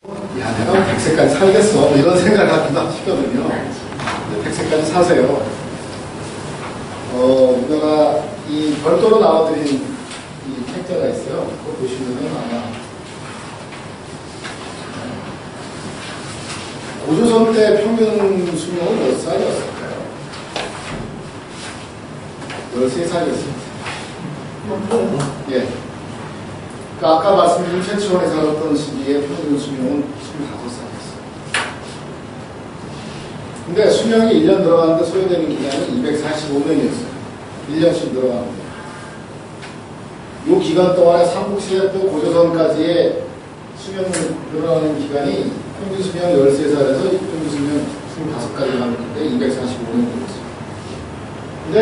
야, 내가 100세까지 살겠어. 뭐 이런 생각을 하기도 하시거든요. 100세까지 사세요. 우리가 이 별도로 나와드린 이 책자가 있어요. 그거 보시면은 아마 고조선 때 평균 수명은 몇 살이었을까요? 13살이었습니다. 예. 그러니까 아까 말씀드린 최초원에 살았던 시기에 평균 수명은 25살이었어요. 근데 수명이 1년 들어가는데 소요되는 기간이 245년이었어요. 1년씩 들어가는데. 이 기간 동안에 삼국시대 또 고조선까지의 수명 늘어나는 기간이 평균 수명 13살에서 평균 수명 25까지 가는데 245년이 되었어요. 근데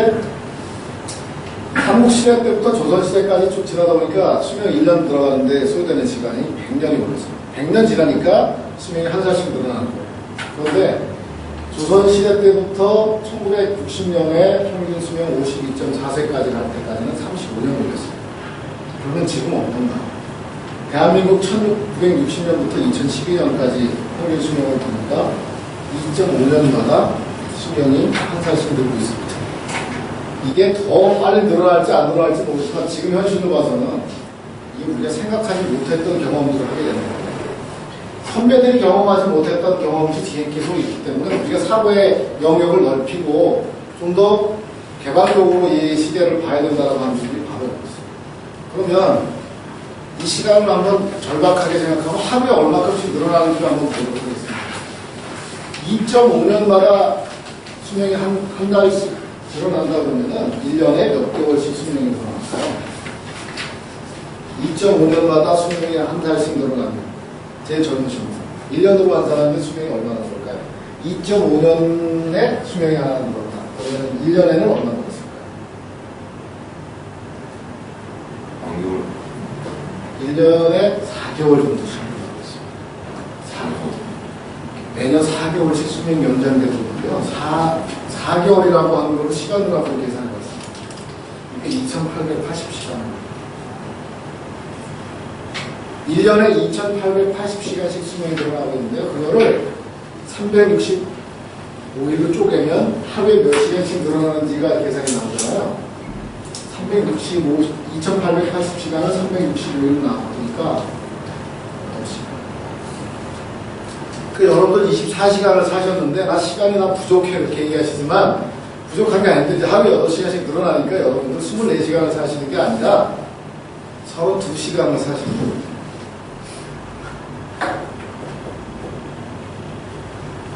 삼국시대 때부터 조선시대까지 쭉 지나다 보니까 수명 1년 들어가는데 소요되는 시간이 100년이 걸렸어요. 100년 지나니까 수명이 한 살씩 늘어나는 거예요. 그런데 조선시대 때부터 1960년에 평균 수명 52.4세까지 갈 때까지는 35년 걸렸어요. 그러면 지금 어떤가? 대한민국 1960년부터 2012년까지 평균 수명을 보니까 2.5년마다 수명이 한 살씩 늘고 있습니다. 이게 더 빨리 늘어날지 안 늘어날지 모르지만 지금 현실로 봐서는 이게 우리가 생각하지 못했던 경험들을 하게 되는 거예요. 선배들이 경험하지 못했던 경험들이 계속 있기 때문에 우리가 사고의 영역을 넓히고 좀 더 개방적으로 이 시대를 봐야 된다고 하는 분들이 바로 있어요. 그러면 이 시간을 한번 절박하게 생각하면 하루에 얼마큼씩 늘어나는지 한번 보도록 하겠습니다. 2.5년마다 수명이 한 달씩 늘어난다 그러면은 1년에 몇 개월씩 수명이 늘어났어요. 2.5년마다 수명이 한 달씩 늘어납니다. 제 젊으십니다. 1년으로 한 사람의 수명이 얼마나 늘을까요? 2.5년에 수명이 하나 늘었다. 그러면 1년에는 얼마나 늘었을까요? 1년에 4개월 정도 수명이 늘었습니다. 4개월. 매년 4개월씩 수명 연장되고 있고요. 4개월이라고 하는 걸 시간으로 한번 계산해 봤습니다. 이게 2880시간입니다. 1년에 2880시간씩 수명이 늘어나고 있는데요. 그거를 365일로 쪼개면 하루에 몇 시간씩 늘어나는지가 계산이 나오잖아요. 2880시간을 365일로 나누니까 여러분들 24시간을 사셨는데 나 시간이 나 부족해 이렇게 얘기하시지만 부족한 게 아닌데 이제 하루에 8시간씩 늘어나니까 여러분들 24시간을 사시는 게 아니라 32시간을 사시는 겁니다.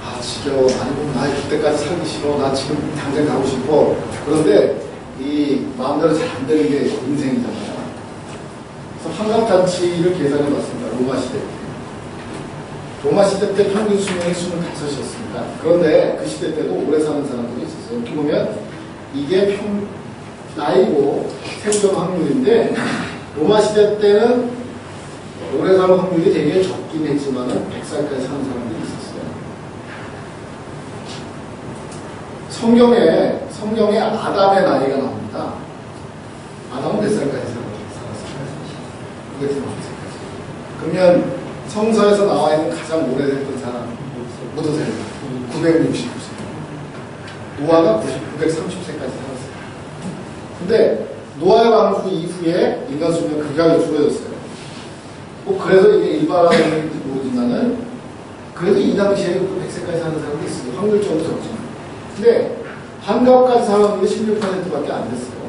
아 지겨워. 아니 나 그때까지 살기 싫어. 나 지금 당장 가고 싶어. 그런데 이 마음대로 잘 안 되는 게 인생이잖아요. 그래서 환갑잔치를 계산해 봤습니다. 로마 시대 때. 로마 시대 때 평균 수명이 25이었습니다. 그런데 그 시대 때도 오래 사는 사람들이 있었어요. 이렇게 보면 이게 나이고 생존 확률인데 로마 시대 때는 오래 사는 확률이 되게 적긴 했지만 100살까지 사는 사람들이 있었어요. 성경에 아담의 나이가 나옵니다. 아담은 몇 살까지 살았을까요? 그게 좀 그러면 성서에서 나와 있는 가장 오래됐던 사람 모두세요. 969세. 노아가 930세까지 살았어요. 근데 노아의 왕후 이후에 인간 수명이 극하게 줄어졌어요. 꼭 그래서 이게 일반화되는지 모르지만은 그래도 이 당시에 100세까지 사는 사람도 있어요. 확률적으로 적지만. 근데 한갑까지 사는 게 16%밖에 안 됐어요.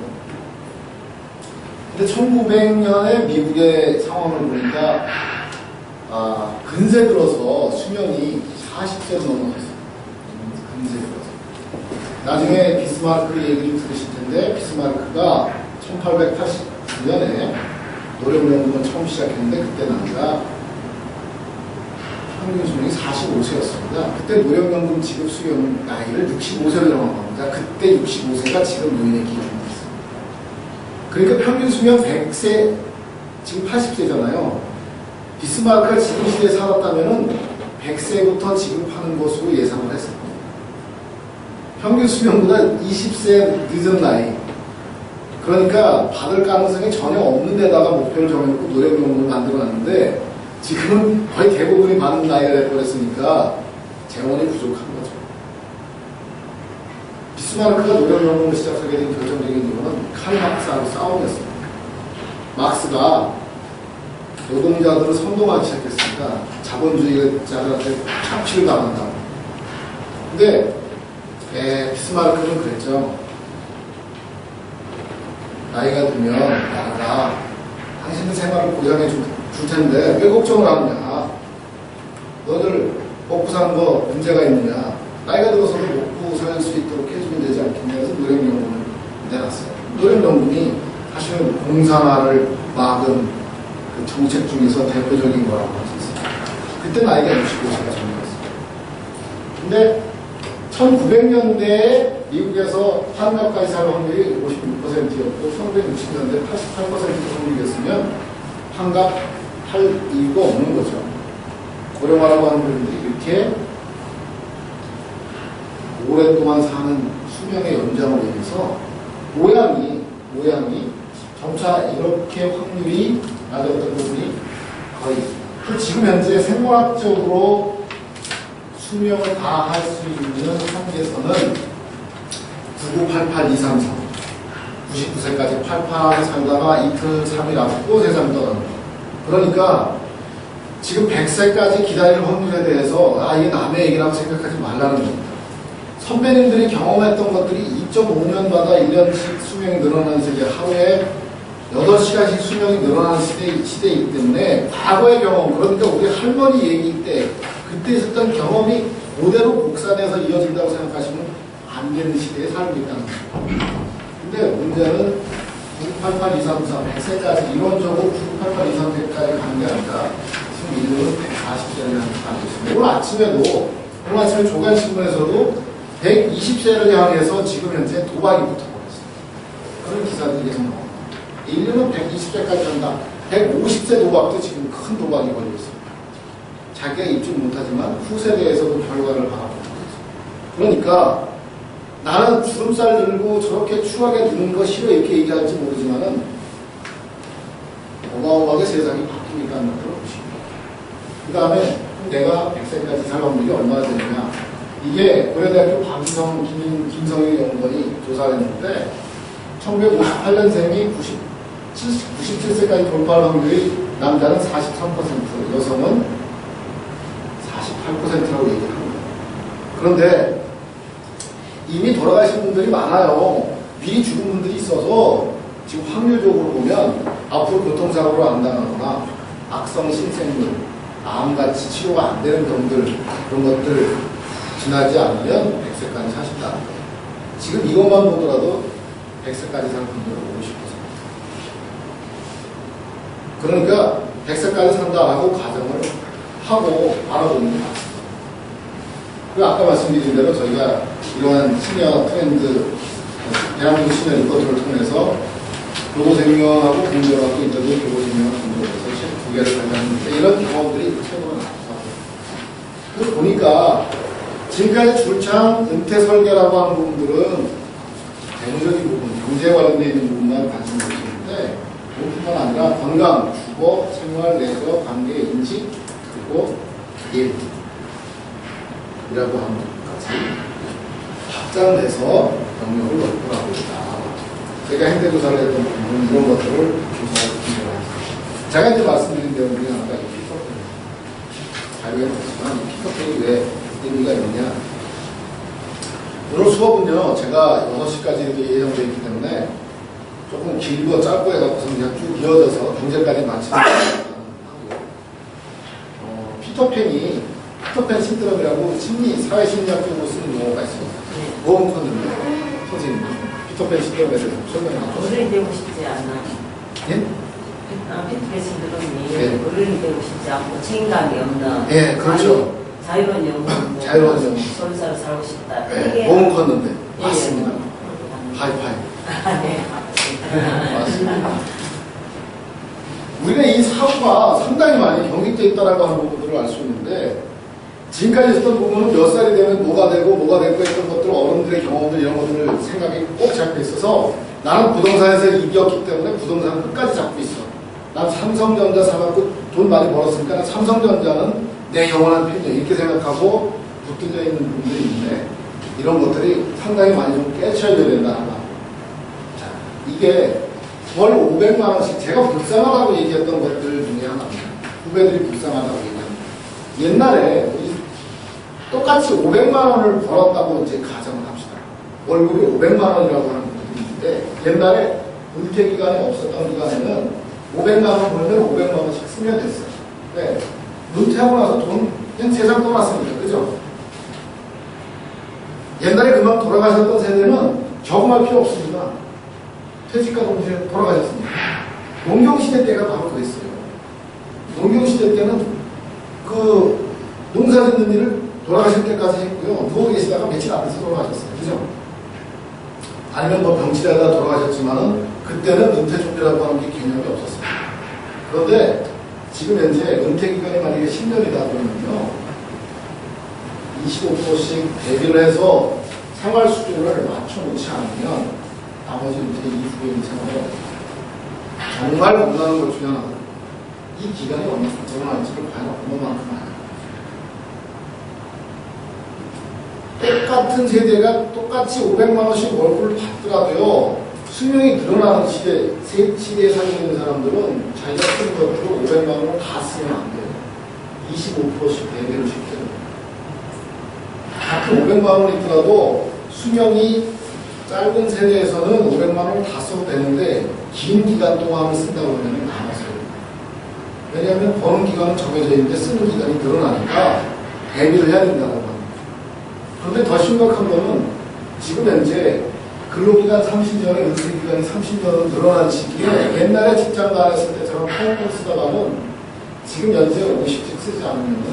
근데 1900년에 미국의 상황을 보니까 근세 들어서 수명이 40세로 넘어갔어요. 근세 들어서. 나중에 비스마르크 얘기 좀 들으실 텐데, 비스마르크가 1889년에 노령연금을 처음 시작했는데, 그때 나이가 평균 수명이 45세였습니다. 그때 노령연금 지급 수령 나이를 65세로 정한 겁니다. 그때 65세가 지금 노인의 기준이었어요. 그러니까 평균 수명 100세, 지금 80세잖아요. 비스마르크가 지금 시대에 살았다면 100세부터 지급하는 것으로 예상을 했습니다. 평균 수명보다 20세 늦은 나이. 그러니까 받을 가능성이 전혀 없는 데다가 목표를 정해놓고 노령연금을 만들어놨는데 지금은 거의 대부분이 받는 나이가 돼버렸으니까 재원이 부족한 거죠. 비스마르크가 노령연금을 시작하게 된 결정적인 이유는 칼 막스하고 싸움이었습니다. 막스가 노동자들을 선동하기 시작했으니까 자본주의자들한테 착취를 당한다. 근데 비스마르크는 그랬죠. 나이가 들면 나가 당신들 생활을 보장해 줄 텐데 왜 걱정을 하느냐. 너들 먹고 사는 거 문제가 있느냐. 나이가 들어서도 먹고 살 수 있도록 해주면 되지 않겠냐 해서 노령연금을 내놨어요. 노령연금이 사실은 공산화를 막은 그 정책 중에서 대표적인 거라고 할 수 있어요. 그때 나이가 65세가 정리했어요. 근데 1900년대에 미국에서 환갑까지 살 확률이 56%였고 1960년대 88% 확률이었으면 환갑 할 이유가 없는 거죠. 고령화라고 하는 분들이 이렇게 오랫동안 사는 수명의 연장으로 인해서 모양이 점차 이렇게 확률이 낮았던 부분이 거의 지금 현재 생물학적으로 수명을 다 할 수 있는 한계선은 9988233 99세까지 88에 살다가 이틀 3일 앞고 세상 떠나는 거. 그러니까 지금 100세까지 기다릴 확률에 대해서 이게 남의 얘기라고 생각하지 말라는 겁니다. 선배님들이 경험했던 것들이 2.5년마다 1년씩 수명이 늘어나면서 이제 하루에 8시간씩 수명이 늘어나는 시대이기 때문에 과거의 경험, 그러니까 우리 할머니 얘기 때 그때 있었던 경험이 그대로 복사돼서 이어진다고 생각하시면 안 되는 시대에 살고 있다는 거예요. 근데 문제는 988-234, 100세까지 이론적으로 988-234까지 가는 게 아니라 지금 인류는 140세를 가고 있습니다. 오늘 아침에 조간신문에서도 120세를 향해서 지금 현재 도박이 붙어버렸어요. 그런 기사들이 계속 나옵니다. 인류는 120세까지 한다. 150세 도박도 지금 큰 도박이 걸리고 있습니다. 자기가 입증 못하지만 후세대에서도 결과를 바라보고 있습니다. 그러니까 나는 주름살 들고 저렇게 추하게 늙는 거 싫어 이렇게 얘기할지 모르지만은 어마어마하게 세상이 바뀝니까? 하는 걸 보십니다. 그 다음에 내가 100세까지 살 확률이 얼마나 되느냐. 이게 고려대학교 김성희 연구원이 조사를 했는데 1958년생이 97세까지 돌파할 확률이 남자는 43%, 여성은 48%라고 얘기를 합니다. 그런데 이미 돌아가신 분들이 많아요. 미리 죽은 분들이 있어서 지금 확률적으로 보면 앞으로 교통사고로 안 당하거나 악성 신생물, 암같이 치료가 안 되는 병들, 그런 것들 지나지 않으면 100세까지 사신다는 거예요. 지금 이것만 보더라도 100세까지 사는 분들은 50%. 그러니까 100세까지 산다라고 가정을 하고 바라보는 게 맞습니다. 그 아까 말씀드린 대로 저희가 이러한 시니어 트렌드, 대한민국 시니어 리포트를 통해서 교보생명하고 공정하고 인터뷰 교보생명하고 공정에서 책 2개를 발간했는데 이런 경험들이 최고로 나왔어요. 그래서 보니까 지금까지 줄창 은퇴 설계라고 하는 부분들은 대표적인 부분, 경제에 관련되어 있는 부분만 관심 가지는데 그뿐만 아니라 건강, 주거, 생활, 내적, 관계, 인식, 그리고 일 이라고 하는 것까지 확장돼서 영역을 넓혀가고 있다. 제가 현대조사를 했던 부분은 이런 것들을 조사하고 있습니다. 제가 이제 말씀드린 내용 중에 하나가 이 피터팬. 자료에 넣었지만 이 피터팬이 왜 의미가 있느냐. 오늘 수업은요, 제가 6시까지 예정되어 있기 때문에 조금 길고 짧고 해갖고서 그냥 쭉 이어져서 경제까지 마치는 거예요. 피터팬 신드롬이라고 사회심리학적으로 쓰는 용어가 있어요. 보험 컨는데 선생님, 피터팬 신드롬에 대해서 설명해주세요. 어른이 되고 싶지 않아. 예? 피터팬 신드롬이 네. 어른이 되고 싶지 않고 책임감이 없는. 예, 그렇죠. 자유로운 영혼. 자유로운 영혼. 솔사로 살고 싶다. 네, 보험 컨는데 예, 맞습니다. 예. 하이파이. 네, 맞습니다. 우리가 이 사고가 상당히 많이 경직되어 있다고 하는 부분들을 알 수 있는데 지금까지 있었던 부분은 몇 살이 되면 뭐가 되고 했던 것들, 어른들의 경험들 이런 것들을 생각이 꼭 잡혀 있어서 나는 부동산에서 이겼기 때문에 부동산을 끝까지 잡고 있어. 난 삼성전자 사갖고 돈 많이 벌었으니까 난 삼성전자는 내 영원한 팬이야 이렇게 생각하고 붙들려 있는 분들이 있는데 이런 것들이 상당히 많이 좀 깨쳐야 된다는 말. 자, 이게 월 500만 원씩 제가 불쌍하다고 얘기했던 것들 중에 하나입니다. 후배들이 불쌍하다고 얘기합니다. 옛날에 우리 똑같이 500만 원을 벌었다고 이제 가정을 합시다. 월급이 500만 원이라고 하는 분들이 있는데 옛날에 은퇴 기간이 없었던 기간에는 500만 원 벌면 500만 원씩 쓰면 됐어요. 네. 은퇴하고 나서 돈 그냥 세상 떠났습니다. 그죠? 옛날에 그만 돌아가셨던 세대는 저금할 필요 없습니다. 퇴직과 동시에 돌아가셨습니다. 농경시대 때가 바로 그랬어요. 농경시대 때는 그 농사 짓는 일을 돌아가실 때까지 했고요. 누워 계시다가 며칠 안 돼서 돌아가셨어요. 그죠? 아니면 뭐 병치레하다 돌아가셨지만은 그때는 은퇴 준비라고 하는 게 개념이 없었어요. 그런데 지금 현재 은퇴 기간이 만약에 10년이다 그러면요. 25%씩 대비를 해서 생활 수준을 맞춰놓지 않으면 나머지 은퇴 이후의 생활을 정말 겁나는 것 중에 하나. 이 기간이 얼마나 할지를 과연 얼마만큼 알아요. 똑같은 세대가 똑같이 500만 원씩 월급을 받더라도요. 수명이 늘어나는 시대에 살고 있는 사람들은 자기가 쓴 것으로 500만 원을 다 쓰면 안 돼요. 25%씩 대비를 시켜요. 같은 500만 원이 있더라도 수명이 짧은 세대에서는 500만 원을 다 써도 되는데 긴 기간 동안을 쓴다고 하면 남았어요. 왜냐하면 버는 기간은 정해져 있는데 쓰는 기간이 늘어나니까 대비를 해야 된다고 합니다. 그런데 더 심각한 거는 지금 현재 근로기간 30년에 은퇴기간이 30년은 늘어난 시기에 옛날에 직장 다녔을 때처럼 평균 쓰다가는 지금 현재 50씩 쓰지 않으면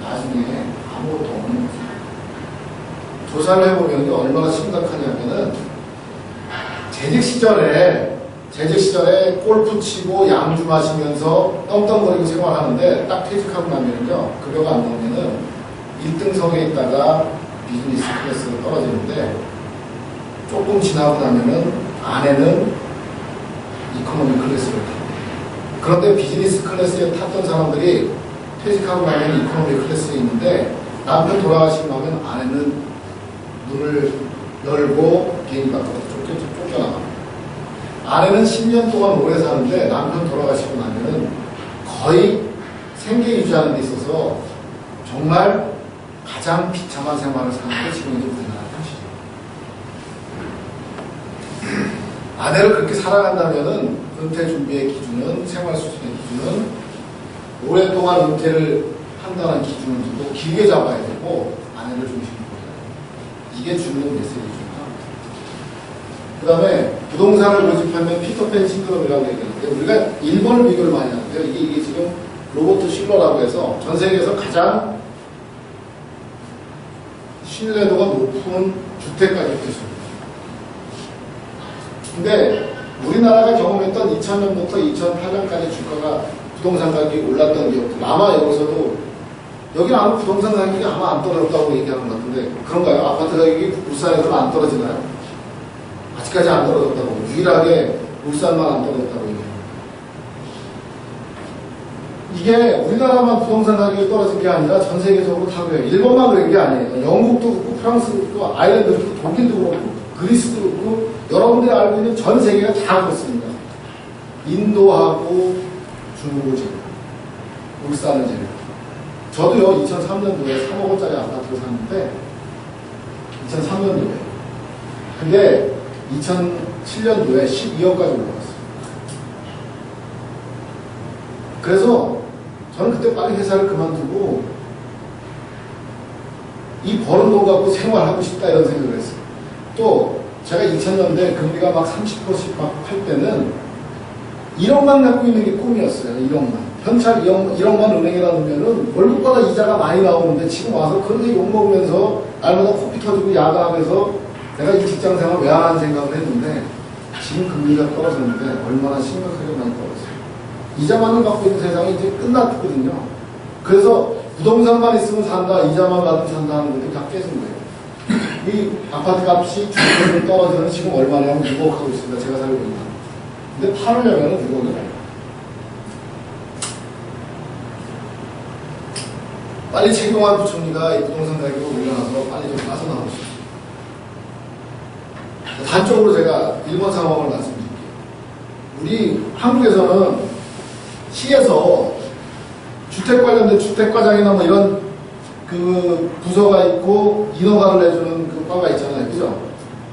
나중에 아무것도 없는 거죠. 조사를 해보면 얼마나 심각하냐면은 재직 시절에 골프 치고 양주 마시면서 떵떵거리고 생활하는데 딱 퇴직하고 나면요 급여가 안 나오면은 1등석에 있다가 비즈니스 클래스로 떨어지는데 조금 지나고 나면은 아내는 이코노미 클래스를 타요. 그런데 비즈니스 클래스에 탔던 사람들이 퇴직하고 나면 이코노미 클래스에 있는데 남편 돌아가시고 나면 아내는 문을 열고 비행기 밖으로 쫓겨나갑니다. 아내는 10년 동안 오래 사는데 남편 돌아가시고 나면은 거의 생계 유지하는 데 있어서 정말 가장 비참한 생활을 사는 게 지금 이제 우리나라 현실이에요. 아내를 그렇게 사랑한다면은 은퇴 준비의 기준은 생활 수준의 기준은 오랫동안 은퇴를 한다는 기준을 두고 길게 잡아야 되고 아내를 중심으로 해야 돼요. 이게 주는 메시지입니다. 그 다음에 부동산을 고집하면 피터팬 신드롬이라고 얘기하는데 우리가 일본을 비교를 많이 하는데요. 이게 지금 로버트 실러라고 해서 전 세계에서 가장 신뢰도가 높은 주택가격 기술입니다. 근데 우리나라가 경험했던 2000년부터 2008년까지 주가가 부동산 가격이 올랐던 기업들 아마 여기서도 여기는 아마 부동산 가격이 아마 안 떨어졌다고 얘기하는 것 같은데 그런가요? 아파트 가격이 울산에서는 안 떨어지나요? 아직까지 안 떨어졌다고 유일하게 울산만 안 떨어졌다고 얘기해요. 이게 우리나라만 부동산 가격이 떨어진 게 아니라 전 세계적으로 다 그래요. 일본만 그런 게 아니에요. 영국도 그렇고 프랑스도 그렇고 아일랜드도 그렇고 독일도 그렇고 그리스도 그렇고 여러분들이 알고 있는 전 세계가 다 그렇습니다. 인도하고 중국을 제외 울산을 제외 저도요 2003년도에 3억 원짜리 아파트를 샀는데 2003년도에 근데 2007년도에 12억까지 올라갔어요. 그래서 저는 그때 빨리 회사를 그만두고 이 버는 돈 갖고 생활하고 싶다 이런 생각을 했어요. 또 제가 2000년대 금리가 막 30%씩 막 할 때는 1억만 갖고 있는 게 꿈이었어요. 1억만. 현찰 1억만 은행에 놔두면은 월급보다 이자가 많이 나오는데 지금 와서 그런데 욕먹으면서 날마다 코피 터지고 야단하면서 내가 이 직장 생활 왜 안 하는 생각을 했는데 지금 금리가 떨어졌는데 얼마나 심각하게 많이 떨어졌어요. 이자만을 갖고 있는 세상이 이제 끝났거든요. 그래서 부동산만 있으면 산다, 이자만 받으면 산다는 것들이 다 깨진 거예요. 이 아파트 값이 주택으로 떨어지는 지금 얼마냐면 6억 하고 있습니다. 제가 살고 있는. 근데 팔으려면 6억이 나요. 빨리 최경환 부총리가 이 부동산 가격을 올려놔서 빨리 좀 빠져나오고 싶어요. 단적으로 제가 일본 상황을 말씀드릴게요. 우리 한국에서는 시에서 주택 관련된 주택과장이나 뭐 이런 그 부서가 있고 인허가를 해주는 그 과가 있잖아요. 그죠?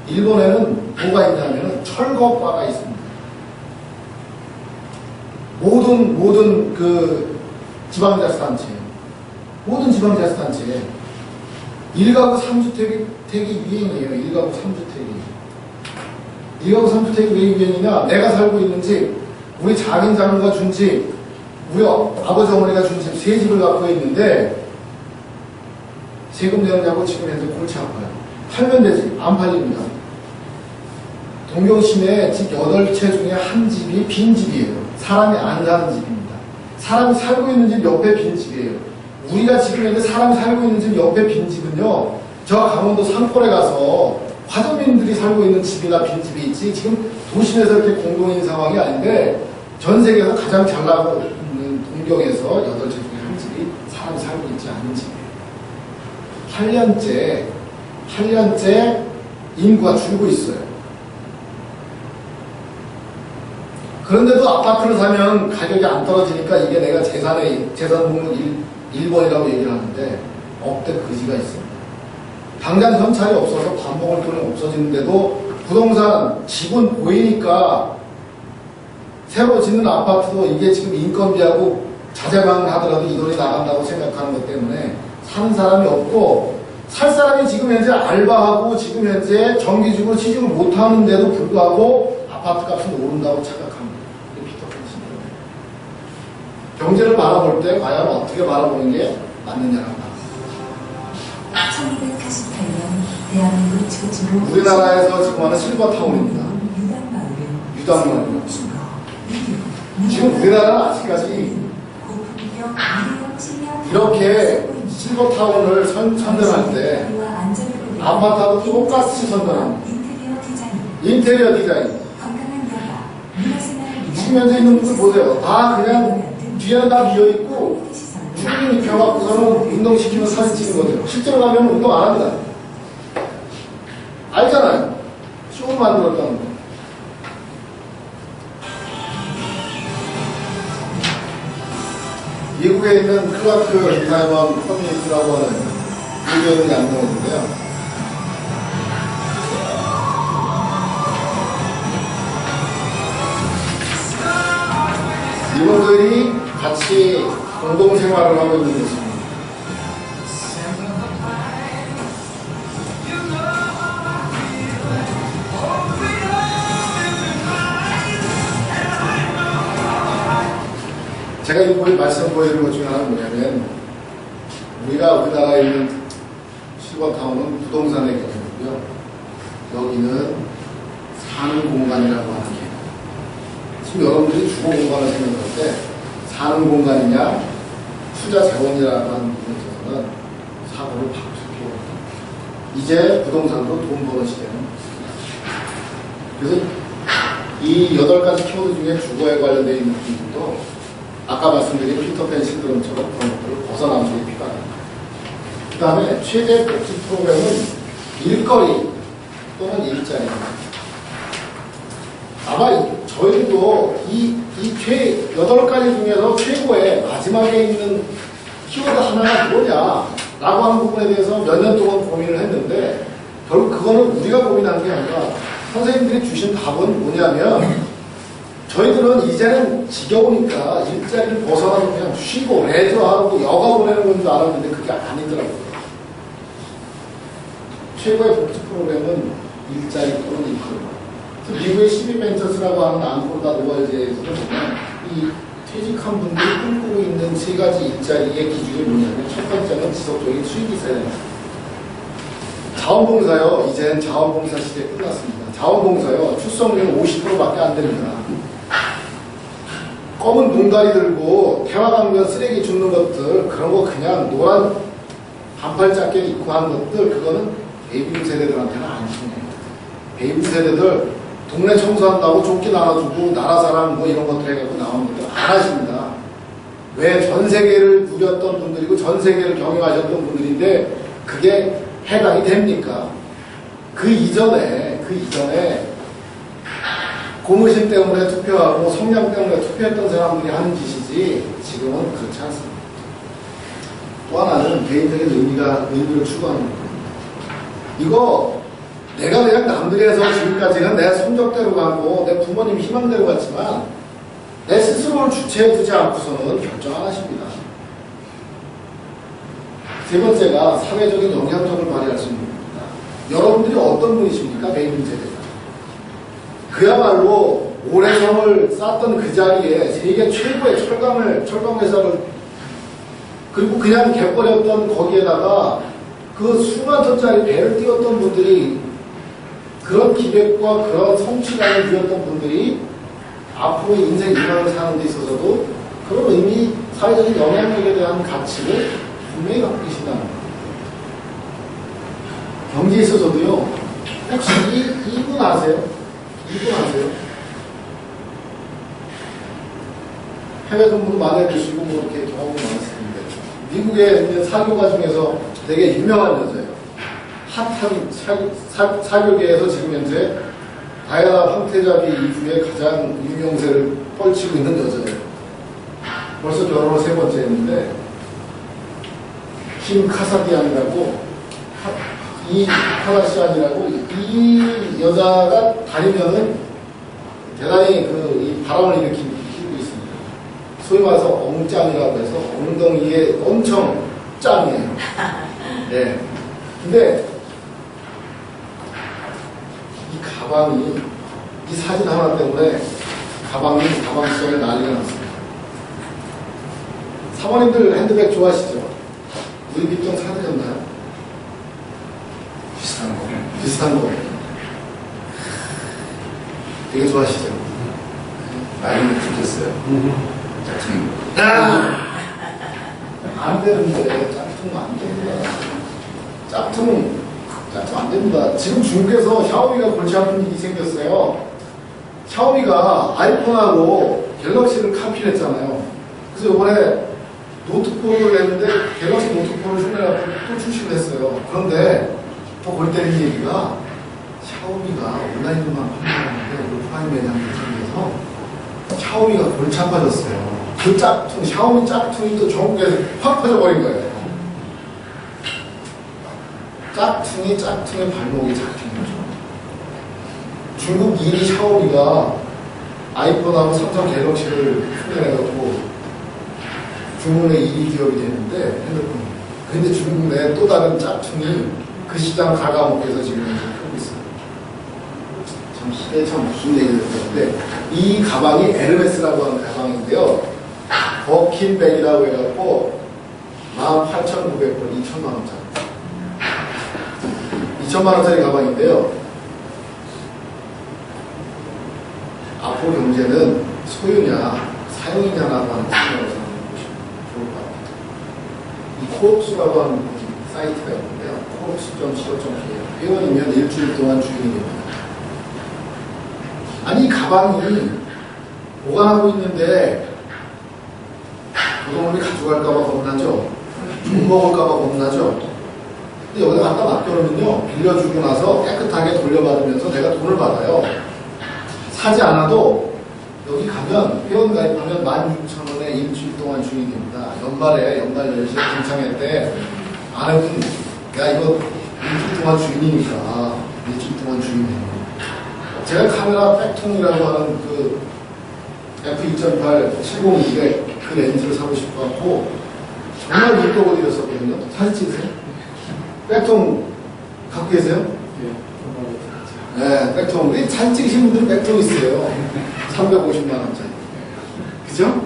일본에는 뭐가 있냐면 철거과가 있습니다. 모든 그 지방자치단체, 모든 지방자치단체에 1가구 3주택이 유행이에요. 1가구 3주택이. 1가구 3주택이 왜 유행이냐? 내가 살고 있는 집, 우리 장인 장모가 준 집, 우리 아버지 어머니가 준 집, 세 집을 갖고 있는데 세금 내느냐고 지금 현재 골치 아파요. 팔면 되지. 안 팔립니다. 동경 시내에 집 8채 중에 한 집이 빈 집이에요. 사람이 안 사는 집입니다. 사람이 살고 있는 집 옆에 빈 집이에요. 우리가 지금 현재 사람이 살고 있는 집 옆에 빈 집은요, 저 강원도 산골에 가서 화전민들이 살고 있는 집이나 빈 집이 있지, 지금 도심에서 이렇게 공동인 상황이 아닌데, 전 세계에서 가장 잘 나가고 있는 동경에서 8채 중에 한 집이 사람이 살고 있지 않은 집이에요. 8년째 인구가 줄고 있어요. 그런데도 아파트를 사면 가격이 안 떨어지니까 이게 내가 재산 목록 1번이라고 얘기를 하는데 억대 그지가 있습니다. 당장 현찰이 없어서 밥 먹을 돈이 없어지는데도 부동산 집은 보이니까 새로 짓는 아파트도 이게 지금 인건비하고 자재만 하더라도 이 돈이 나간다고 생각하는 것 때문에 사는 사람이 없고, 살 사람이 지금 현재 알바하고 지금 현재 정규직으로 취직을 못하는데도 불구하고 아파트 값은 오른다고 착각합니다. 이게 피터팬 신드롬이에요. 경제를 바라볼 때 과연 어떻게 바라보는 게 맞느냐라고. 1988년 대한민국 최초로 우리나라에서 지금 하는 실버타운입니다. 유당마을이요. 지금 우리나라는 아직까지 이렇게 실버타운을 선전할 때 아파트하고 똑같이 선전합니다. 인테리어 디자인. 지금 현재 있는 분들 보세요. 다 그냥 뒤에는 다 비어있고 주인 입혀갖고서는 운동시키면 사진 찍는 거죠. 실제로 가면 운동 안 합니다. 알잖아요. 쇼를 만들었다는 거. 미국에 있는 클라크 리타이먼 커뮤니티라고 하는 의견을 양성했는데요. 이분들이 같이 공동생활을 하고 있는 것입니다. 제가 이 말씀 보여드리는 것 중에 하나는 뭐냐면, 우리가 우리나라에 있는 실버타운은 부동산의 개념이고요. 여기는 사는 공간이라고 하는 개념. 지금 여러분들이 주거 공간을 생각할 때 사는 공간이냐 투자 자원이라고 하는 부분에 있어서는 사고를 바꿀 필요가 없다. 이제 부동산으로 돈 버는 시대는 그래서 이 8가지 키워드 중에 주거에 관련되어 있는 부분도 아까 말씀드린 피터팬 신드롬처럼 그런 것들을 벗어나는 게 필요합니다. 그 다음에 최대 복지 프로그램은 일거리 또는 일자리입니다. 아마 저희도 이 8가지 중에서 최고의 마지막에 있는 키워드 하나가 뭐냐라고 하는 부분에 대해서 몇 년 동안 고민을 했는데, 결국 그거는 우리가 고민한 게 아니라 선생님들이 주신 답은 뭐냐면, 저희들은 이제는 지겨우니까 일자리를 벗어나서 그냥 쉬고 레저하고 여가 보내는 건 줄 알았는데 그게 아니더라고요. 최고의 복지 프로그램은 일자리 또는 일거리. 미국의 CB벤처스라고 하는 안코르다 노바제에서는 보면 이 퇴직한 분들이 꿈꾸고 있는 3가지 일자리의 기준이 뭐냐면, 첫 번째는 지속적인 수익이 있어야 됩니다. 자원봉사요, 이제는 자원봉사 시대 끝났습니다. 자원봉사요, 출석률 50%밖에 안 됩니다. 검은 봉다리 들고 태화강변 쓰레기 줍는 것들, 그런 거 그냥 노란 반팔 자켓 입고 하는 것들, 그거는 베이비 세대들한테는 안 통해요. 베이비 세대들 동네 청소한다고 조끼 나눠주고 나라 사랑 뭐 이런 것들 해갖고 나오는 것들 안 하십니다. 왜 전 세계를 누렸던 분들이고 전 세계를 경영하셨던 분들인데 그게 해당이 됩니까? 그 이전에 고무신 때문에 투표하고 성량 때문에 투표했던 사람들이 하는 짓이지 지금은 그렇지 않습니다. 또 하나는 개인적인 의미를 추구하는 겁니다. 이거 내가 그냥 남들이 해서 지금까지는 내 성적대로 가고 내 부모님 희망대로 갔지만 내 스스로를 주체해 두지 않고서는 결정 안 하십니다. 세 번째가 사회적인 영향력을 발휘할 수 있는 겁니다. 여러분들이 어떤 분이십니까? 메인 문제입니다. 그야말로 오래 성을 쌓았던 그 자리에 세계 최고의 철강 회사를 그리고 그냥 개버렸던 거기에다가 그 수만 톤짜리 배를 띄웠던 분들이 그런 기백과 그런 성취감을 누렸던 분들이 앞으로 인생 일반을 사는 데 있어서도 그런 의미, 사회적인 영향력에 대한 가치를 분명히 갖고 계신다는 거예요. 경제에 있어서도요, 혹시 이분 아세요? 이분 아세요? 해외 근무도 많이 해보시고 뭐 이렇게 경험이 많으실 텐데 미국에 있는 사교가 중에서 되게 유명한 여자예요. 핫한 사교계에서 지금 현재 다이아나 황태자비 이후에 가장 유명세를 펼치고 있는 여자예요. 벌써 결혼을 3번째 했는데 김 카사디안이라고 이 카다시안이라고 이 여자가 다니면은 대단히 이 바람을 일으키고 있습니다. 소위 말해서 엉짱이라고 해서 엉덩이에 엄청 짱이에요. 네. 근데 이 가방이 이 사진 하나 때문에 가방 시장에 난리가 났습니다. 사모님들 핸드백 좋아하시죠? 루이비통 사드셨나요? 비슷한 거. 되게 좋아하시죠? 많이 좋겠어요. 안 되는데, 짝퉁 안 됩니다. 짝퉁 안 됩니다. 지금 중국에서 샤오미가 골치 아픈 일이 생겼어요. 샤오미가 아이폰하고 갤럭시를 카피를 했잖아요. 그래서 이번에 노트폰을 냈는데 갤럭시 노트폰을 흉내내고 또 출시를 했어요. 그런데 더 골 때리는 얘기가 샤오미가 온라인으로만 판매하는데 오프라인 매장이 생겨서 샤오미가 골치 아파졌어요. 그 짝퉁, 샤오미 짝퉁이 또 전국에서 확 퍼져버린 거예요. 짝퉁의 발목이 잡힌 거죠. 중국 1위 샤오미가 아이폰하고 삼성 갤럭시를 흉내내갖고 중국 내 2위 기업이 되는데 핸드폰. 근데 중국 내 또 다른 짝퉁이 그 시장 갉아먹기 위해서 지금 하고 있어요. 참 시대에 참 무슨 얘기를 했는데 이 가방이 에르메스라고 하는 가방인데요. 버킨백이라고 해갖고 18,900원, 2,000만원짜리. 2,000만원짜리 가방인데요. 앞으로 경제는 소유냐, 사용이냐라고 하는 측면으로 생각해보시면 좋을 것 같아요. 이 코옵스라고 하는 사이트가 있는데요. 코옵스.co.kr. 회원이면 일주일 동안 주인이 됩니다. 아니, 가방이 보관하고 있는데 노동물이 가져갈까봐 겁나죠? 돈 먹을까봐 겁나죠? 근데 여기다 갖다 맡겨놓으면요, 빌려주고 나서 깨끗하게 돌려받으면서 내가 돈을 받아요. 사지 않아도 여기 가면 회원 가입하면 16,000원에 일주일 동안 주인이 됩니다. 연말 10시에 동창회 때 아는 야 이거 일주일 동안 주인이니까 일주일 동안 주인이에요. 제가 카메라 백통이라고 하는 그 f2.8 70-200 그 렌즈를 사고 싶어갖고 정말 눈독을 들였었거든요. 사진 찍으세요? 백통 갖고 계세요? 네, 백통. 우리 사진 찍으신 분들은 백통 있어요. 350만원짜리. 그죠?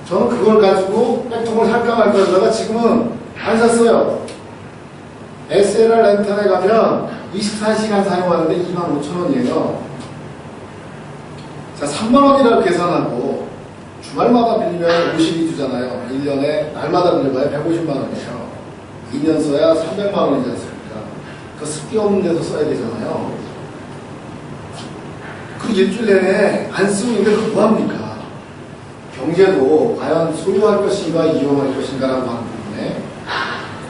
저는 그걸 가지고 백통을 살까 말까 하다가 지금은 안 샀어요. SLR 렌탈에 가면 24시간 사용하는데 25,000원이에요. 자, 3만원이라고 계산하고 주말마다 빌리면 52 주잖아요. 1년에 날마다 빌려봐야 150만원이에요. 2년 써야 300만원이지 않습니까? 그 습기 없는 데서 써야 되잖아요. 그 일주일 내내 안 쓰고 있는데 그거 뭐합니까? 경제도 과연 소유할 것인가 이용할 것인가라고 하는 부분에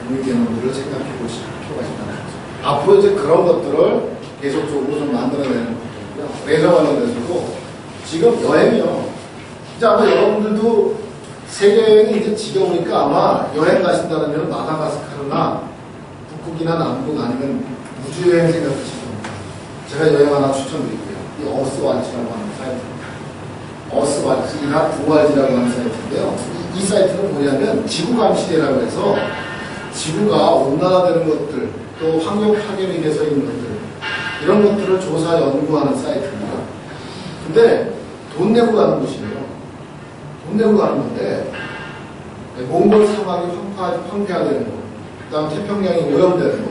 공유개념들을 생각해 보실 필요가 있다는 거죠. 앞으로 이제 그런 것들을 계속적으로 좀 만들어내는 거고요. 레저 관련돼서도 지금 여행이요. 이제 아마 여러분들도 세계 여행이 이제 지겨우니까 아마 여행 가신다면 마다가스카르나 북극이나 남극 아니면 우주 여행 생각하실 겁니다. 제가 여행 하나 추천드릴게요. 이 어스왈츠라고 하는 사이트입니다. 어스왈츠, 이나 부왈지라고 하는 사이트인데요. 이 사이트는 뭐냐면 지구감시대라고 해서 지구가 온난화되는 것들, 또 환경 파괴로 인해서 있는 것들, 이런 것들을 조사 연구하는 사이트입니다. 근데 돈 내고 가는 곳이에요. 돈 내고 가는 건데 몽골 사막이 황폐화되는 거, 그 다음 태평양이 오염되는 거,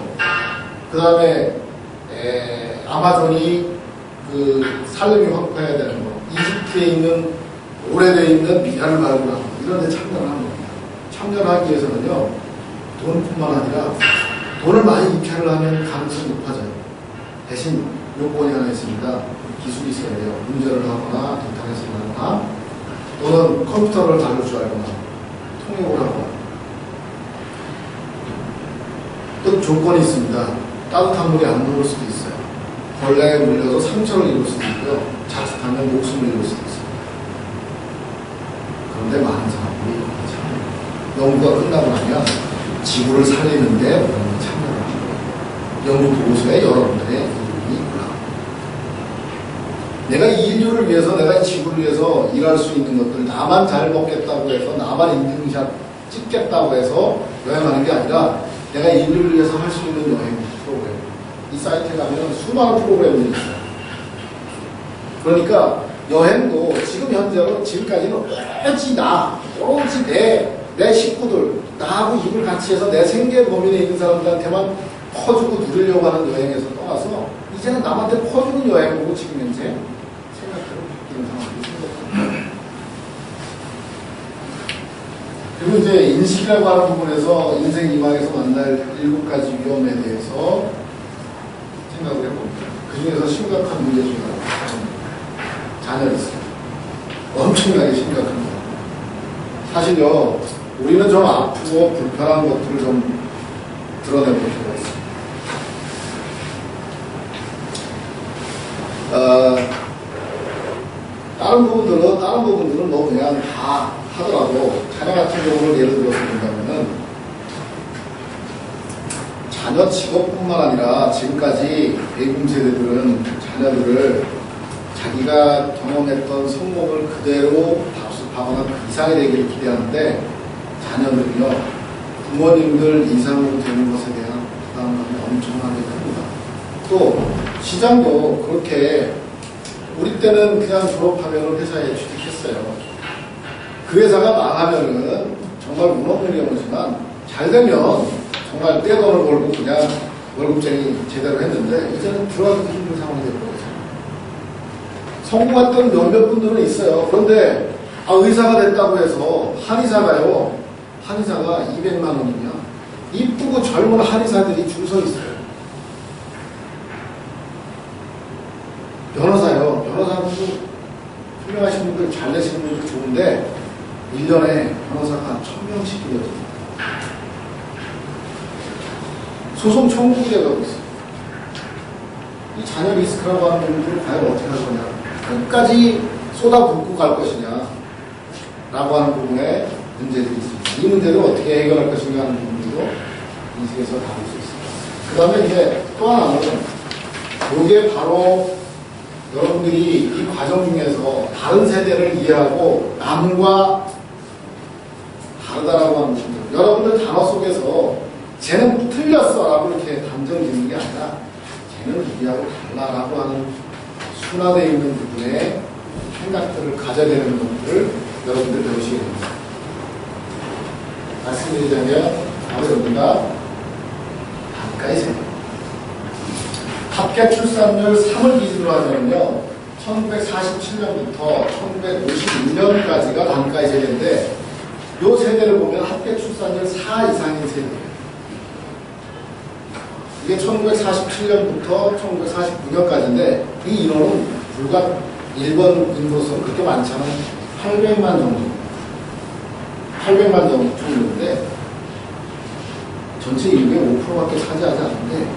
그 다음에 아마존이 그 산림이 황폐화되는 거, 이집트에 있는 오래되어 있는 미나를 발굴하는 거, 이런 데 참여를 하는 겁니다. 참여를 하기 위해서는요, 돈뿐만 아니라 돈을 많이 입찰을 하면 가능성이 높아져요. 대신 요건이 하나 있습니다. 기술이 있어야 돼요. 운전을 하거나 인터넷을 하거나 또는 컴퓨터를 다룰 줄 알거나 통역을 하거나. 또 조건이 있습니다. 따뜻한 물이 안 들어올 수도 있어요. 벌레에 물려서 상처를 입을 수도 있고요. 자칫하면 목숨을 잃을 수도 있어요. 그런데 많은 사람들이 참 연구가 끝나고 나면 지구를 살리는데 참여를 합니다. 연구 보고서에 여러분들의 이름이 올라갑니다. 내가 이 인류를 위해서, 내가 이 지구를 위해서 일할 수 있는 것들, 나만 잘 먹겠다고 해서, 나만 인증샷 찍겠다고 해서 여행하는 게 아니라 내가 인류를 위해서 할 수 있는 여행 프로그램. 이 사이트에 가면 수많은 프로그램들이 있어요. 그러니까 여행도 지금 현재로 지금까지는 오로지 내 식구들, 나하고 입을 같이 해서 내 생계 범위에 있는 사람들한테만 퍼주고 누리려고 하는 여행에서 떠나서 이제는 남한테 퍼주는 여행으로 지금 현재 생각대로 바뀌는 상황이 생겼습니다. 그리고 이제 인식이라고 하는 부분에서 인생 이망에서 만날 7가지 위험에 대해서 생각을 해봅니다. 그 중에서 심각한 문제 중에 하나는 자녀 있습니다. 엄청나게 심각합니다. 사실요, 우리는 좀 아프고 불편한 것들을 좀 드러내볼 필요가 있습니다. 다른 부분들은 뭐 그냥 다 하더라도 자녀 같은 경우를 예를 들어서 본다면은 자녀 직업뿐만 아니라 지금까지 대금 세대들은 자녀들을 자기가 경험했던 성공을 그대로 답습하거나 그 이상이 되기를 기대하는데 자녀들은요, 부모님들 이상으로 되는 것에 대한 부담감이 엄청나게 큽니다. 또 시장도 그렇게 우리 때는 그냥 졸업하면 회사에 취직했어요. 그 회사가 망하면은 정말 무너질 경우지만 잘 되면 정말 떼돈을 벌고 그냥 월급쟁이 제대로 했는데 이제는 들어가기도 힘든 상황이 되고 성공했던 몇몇 분들은 있어요. 그런데 의사가 됐다고 해서 한의사가 200만 원이면 이쁘고 젊은 한의사들이 줄 서 있어요. 변호사분도 훌륭하신 분들, 잘 되시는 분들 좋은데 1년에 변호사가 1000명씩 들어집니다. 소송 청구가 되고 있어요. 이 자녀 리스크라고 하는 부분들을 과연 어떻게 할 거냐, 끝까지 쏟아붓고 갈 것이냐 라고 하는 부분에 문제들이 있습니다. 이 문제를 어떻게 해결할 것인가 하는 부분도 인식에서 다룰 수 있습니다. 그 다음에 이제 또 하나는 이게 바로 여러분들이 이 과정 중에서 다른 세대를 이해하고 남과 다르다라고 하는 부분들, 여러분들 단어 속에서 쟤는 틀렸어 라고 이렇게 단정 짓는 게 아니라 쟤는 우리하고 달라라고 하는 순화되어 있는 부분에 생각들을 가져야 되는 것들을 여러분들 배우시게 됩니다. 말씀드리자면 바로 여기가 단가의 세대. 합계 출산율 3을 기준으로 하면요, 1947년부터 1956년까지가 단가의 세대인데, 이 세대를 보면 합계 출산율 4 이상인 세대예요. 이게 1947년부터 1949년까지인데, 이 인원은 불과 일본 인구로서는 그렇게 많지 않은 800만 정도. 800만 정도인데 전체 인구의 5%밖에 차지하지 않는데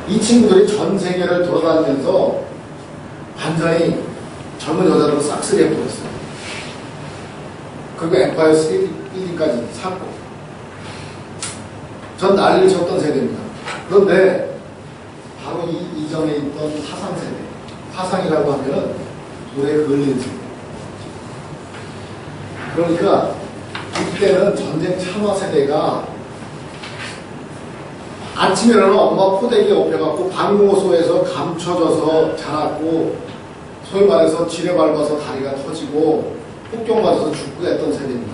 이 친구들이 전 세계를 돌아다니면서 완전히 젊은 여자들을 싹쓸이 해버렸어요. 그리고 엠파이어 3D까지 샀고 전 난리를 쳤던 세대입니다. 그런데 바로 이 이전에 있던 화상 세대, 화상이라고 하면은 물에 걸리는 세대. 그러니까 이때는 전쟁 참화 세대가 아침에 일어나 엄마 포대기에 업혀갖고 방공호소에서 감춰져서 자랐고 소위 말해서 지뢰 밟아서 다리가 터지고 폭격 맞아서 죽고 했던 세대입니다.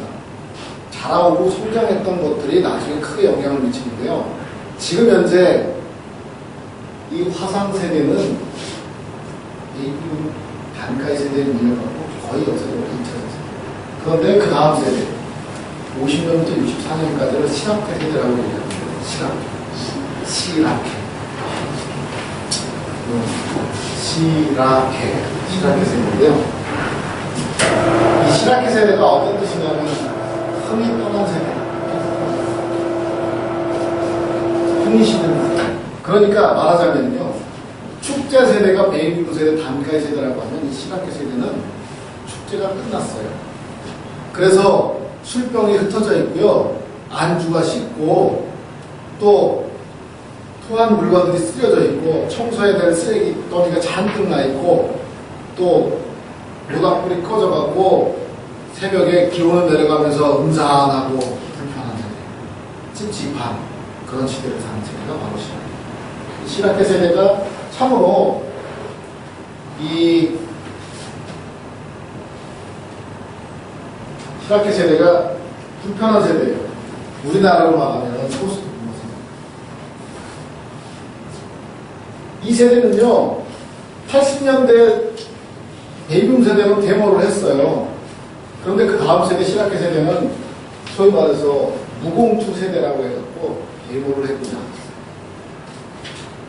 자라오고 성장했던 것들이 나중에 크게 영향을 미치는데요. 지금 현재 이 화상 세대는 베이비 단가의 세대를 밀려갖고 거의 없어지고 잊혀졌어요. 그런데 그 다음 세대 50년부터 64년까지를 시라케 세대라고 얘기합니다. 시라케 세대인데요. 이 시라케 세대가 어떤 뜻이냐면 흥이 떠난 세대, 흥이 시든 세대. 그러니까 말하자면요, 축제 세대가 베이비붐 세대, 단가의 세대라고 하면 이 시라케 세대는 축제가 끝났어요. 그래서 술병이 흩어져 있고요, 안주가 식고 또 토한 물건들이 쓰여져 있고 청소해야 될 쓰레기더미가 잔뜩 나 있고 또 모닥불이 꺼져갖고 새벽에 기온은 내려가면서 음산하고 불편한 세대, 찝찝한 그런 시대를 사는 세대가 바로 시라케 세대가 참으로 이 시라케 세대가 불편한 세대예요. 우리나라로 말하면 소수 이 세대는요, 80년대 베이비붐 세대로 데모를 했어요. 그런데 그 다음 세대 시라케 세대는 소위 말해서 무공투 세대라고 해갖고 데모를 해보지 않았어요.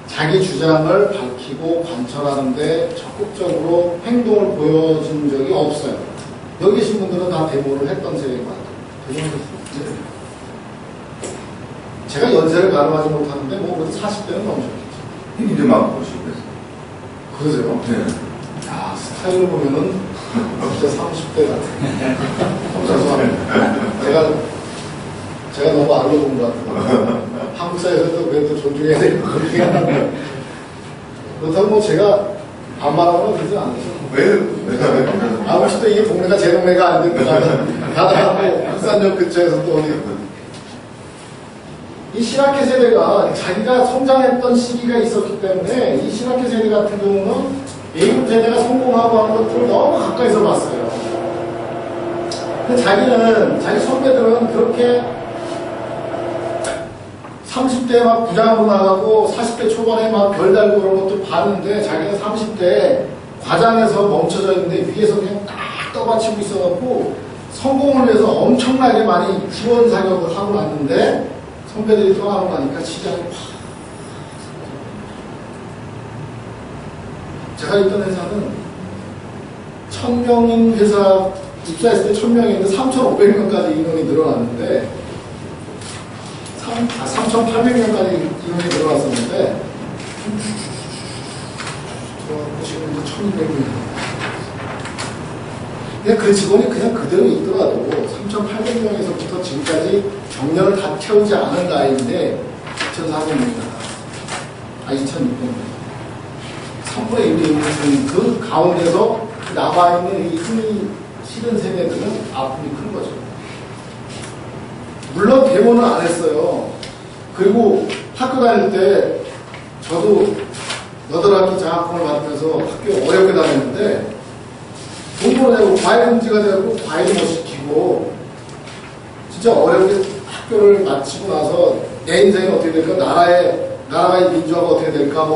자기 주장을 밝히고 관철하는데 적극적으로 행동을 보여준 적이 없어요. 여기 계신 분들은 다 데모를 했던 세대인 것 같아요. 데모를 했어요. 제가 연세를 가늠하지 못하는데 뭐 그래도 40대는 넘으셨겠죠. 이제 막 보시고 그러세요? 네. 야, 스타일을 보면은 진짜 30대 같아요. 죄송합니다. 제가 너무 알로 본 것 같아요. 한국 사회에서도 그래도 존중해야 될 것 같아요. 그렇다고 뭐 제가 반말하거나 그러진 않으죠. 왜? 아무튼 또 이게 동네가 제 동네가 안 됩니다. 가다가 뭐 부산역 근처에서 또 어디 이 시라케 세대가 자기가 성장했던 시기가 있었기 때문에 이 시라케 세대 같은 경우는 베이비붐 세대가 성공하고 하는 것들을 너무 가까이서 봤어요. 근데 자기 선배들은 그렇게 30대에 막 부장으로 나가고 40대 초반에 막 별달고 그런 것들 봤는데 자기는 30대에 과장해서 멈춰져 있는데 위에서 그냥 딱 떠받치고 있어갖고 성공을 위해서 엄청나게 많이 지원 사격을 하고 났는데 선배들이 떠나고 나니까 시장이 확. 제가 있던 회사는 1000명인 회사 입사했을 때 1000명인데 3,500명까지 인원이 늘어났는데 3,800명까지 인원이 늘어났었는데 지금 1,200명. 근데 그 직원이 그냥 그대로 있더라도 3,800명에서부터 지금까지 정년을 다 채우지 않은 나이인데 2,400명이다. 2,600명. 3분의 1이 있는 그 가운데서 남아있는 이 흥이 실은 세대들은 아픔이 큰 거죠. 물론 데모는 안 했어요. 그리고 학교 다닐 때 저도 8학기 장학금을 받으면서 학교 어렵게 다녔는데 돈 벌어내고 과외 금지가 되고 과외도 못 시키고 진짜 어렵게 학교를 마치고 나서 내 인생이 어떻게 될까, 나라의 민주화가 어떻게 될까,